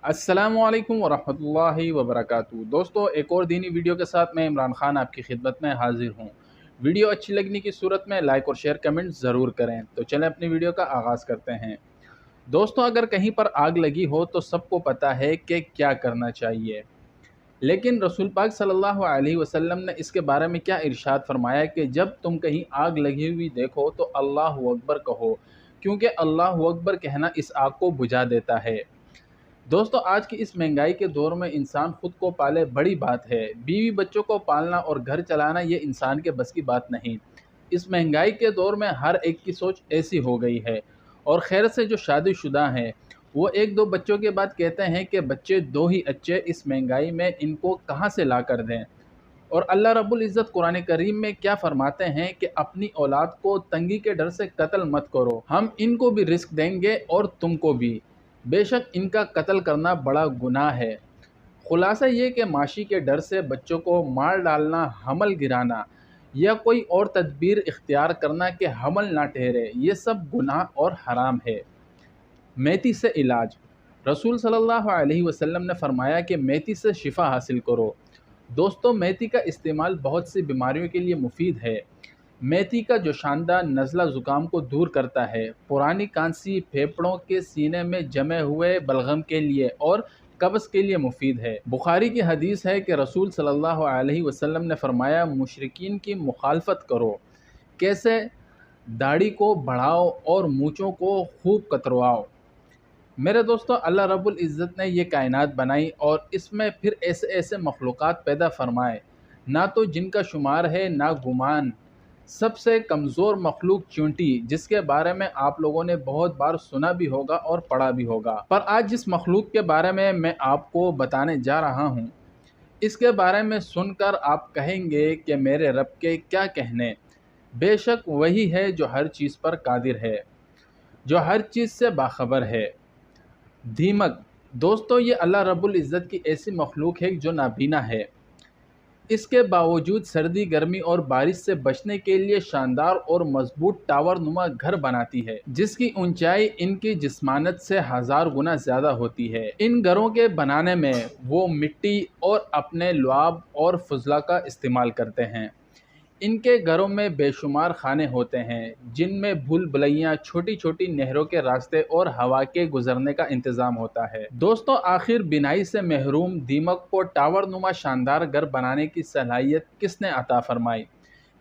अस्सलामुअलैकुम वरहमतुल्लाहि वबरकातुहू। दोस्तों, एक और दीनी वीडियो के साथ मैं इमरान खान आपकी खिदमत में हाजिर हूँ। वीडियो अच्छी लगने की सूरत में लाइक और शेयर कमेंट ज़रूर करें। तो चलें अपनी वीडियो का आगाज़ करते हैं। दोस्तों, अगर कहीं पर आग लगी हो तो सबको पता है कि क्या करना चाहिए, लेकिन रसूल पाक सल्लल्लाहु अलैहि वसल्लम ने इसके बारे में क्या इरशाद फरमाया कि जब तुम कहीं आग लगी हुई देखो तो अल्लाहु अकबर कहो, क्योंकि अल्लाहु अकबर कहना इस आग को बुझा देता है। दोस्तों, आज की इस महंगाई के दौर में इंसान खुद को पाले बड़ी बात है। बीवी बच्चों को पालना और घर चलाना ये इंसान के बस की बात नहीं। इस महंगाई के दौर में हर एक की सोच ऐसी हो गई है, और खैर से जो शादीशुदा हैं वो एक दो बच्चों के बाद कहते हैं कि बच्चे दो ही अच्छे, इस महंगाई में इनको कहाँ से ला कर दें। और अल्लाह रब्बुल इज़्ज़त कुरान करीम में क्या फरमाते हैं कि अपनी औलाद को तंगी के डर से कत्ल मत करो, हम इनको भी रिस्क देंगे और तुमको भी, बेशक इनका कत्ल करना बड़ा गुनाह है। खुलासा ये कि माशी के डर से बच्चों को मार डालना, हमल गिराना या कोई और तदबीर इख्तियार करना कि हमल ना ठहरे, ये सब गुनाह और हराम है। मेथी से इलाज। रसूल सल्लल्लाहु अलैहि वसल्लम ने फरमाया कि मेथी से शिफा हासिल करो। दोस्तों, मेथी का इस्तेमाल बहुत सी बीमारियों के लिए मुफीद है। मेथी का जोशानदा नज़ला ज़ुकाम को दूर करता है, पुरानी कांसी, फेफड़ों के सीने में जमे हुए बलगम के लिए और कब्ज़ के लिए मुफीद है। बुखारी की हदीस है कि रसूल सल्लल्लाहु अलैहि वसल्लम ने फरमाया, मुशरिकीन की मुखालफत करो। कैसे? दाढ़ी को बढ़ाओ और मूँछों को खूब कतरवाओ। मेरे दोस्तों, अल्लाह रब्बुल इज़्ज़त ने ये कायनात बनाई और इसमें फिर ऐसे ऐसे मखलूक़ात पैदा फरमाए, ना तो जिनका शुमार है ना गुमान। सबसे कमज़ोर मखलूक चींटी, जिसके बारे में आप लोगों ने बहुत बार सुना भी होगा और पढ़ा भी होगा, पर आज जिस मखलूक के बारे में मैं आपको बताने जा रहा हूँ, इसके बारे में सुनकर आप कहेंगे कि मेरे रब के क्या कहने। बेशक वही है जो हर चीज़ पर कादिर है, जो हर चीज़ से बाखबर है। दीमक। दोस्तों, ये अल्लाह रब्बुल इज़्ज़त की ऐसी मखलूक है जो नाबीना है। इसके बावजूद सर्दी, गर्मी और बारिश से बचने के लिए शानदार और मजबूत टावर नुमा घर बनाती है, जिसकी ऊंचाई इनकी जिस्मानत से 1000 गुना ज़्यादा होती है। इन घरों के बनाने में वो मिट्टी और अपने लुआब और फजला का इस्तेमाल करते हैं। इनके घरों में बेशुमार खाने होते हैं, जिनमें भूल भुलैया, छोटी छोटी नहरों के रास्ते और हवा के गुजरने का इंतज़ाम होता है। दोस्तों, आखिर बिनाई से महरूम दीमक को टावर नुमा शानदार घर बनाने की सलाहियत किसने अता फरमाई?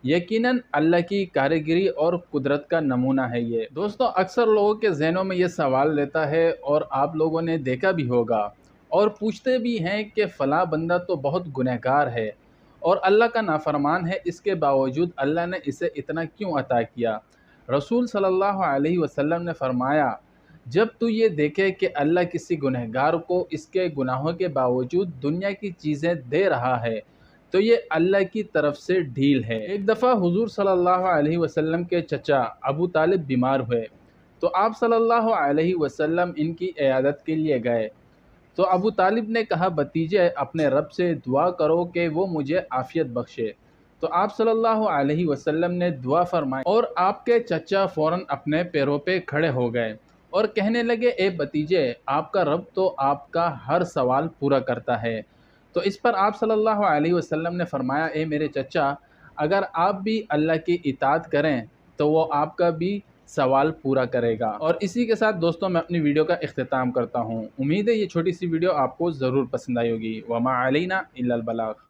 यकीनन अल्लाह की कारीगरी और कुदरत का नमूना है ये। दोस्तों, अक्सर लोगों के जहनों में ये सवाल रहता है, और आप लोगों ने देखा भी होगा और पूछते भी हैं कि फ़लाँ बंदा तो बहुत गुनहगार है और अल्लाह का नाफरमान है, इसके बावजूद अल्लाह ने इसे इतना क्यों अता किया? रसूल सल्लल्लाहु अलैहि वसल्लम ने फरमाया, जब तू ये देखे कि अल्लाह किसी गुनहगार को इसके गुनाहों के बावजूद दुनिया की चीज़ें दे रहा है, तो ये अल्लाह की तरफ से ढील है। एक दफ़ा हुजूर सल्लल्लाहु अलैहि वसल्लम के चचा अबू तालिब बीमार हुए, तो आप सल्लल्लाहु अलैहि वसल्लम इनकी इयादत के लिए गए। तो अबू तालिब ने कहा, भतीजे, अपने रब से दुआ करो कि वो मुझे आफ़ियत बख्शे। तो आप सल्लल्लाहु अलैहि वसल्लम ने दुआ फरमाई और आपके चचा फ़ौरन अपने पैरों पे खड़े हो गए और कहने लगे, ए भतीजे, आपका रब तो आपका हर सवाल पूरा करता है। तो इस पर आप सल्लल्लाहु अलैहि वसल्लम ने फरमाया, ए मेरे चचा, अगर आप भी अल्लाह की इताअत करें तो वो आपका भी सवाल पूरा करेगा। और इसी के साथ दोस्तों, मैं अपनी वीडियो का इख्तिताम करता हूँ। उम्मीद है ये छोटी सी वीडियो आपको ज़रूर पसंद आई होगी। वमा अलैना इल्लल बलाग।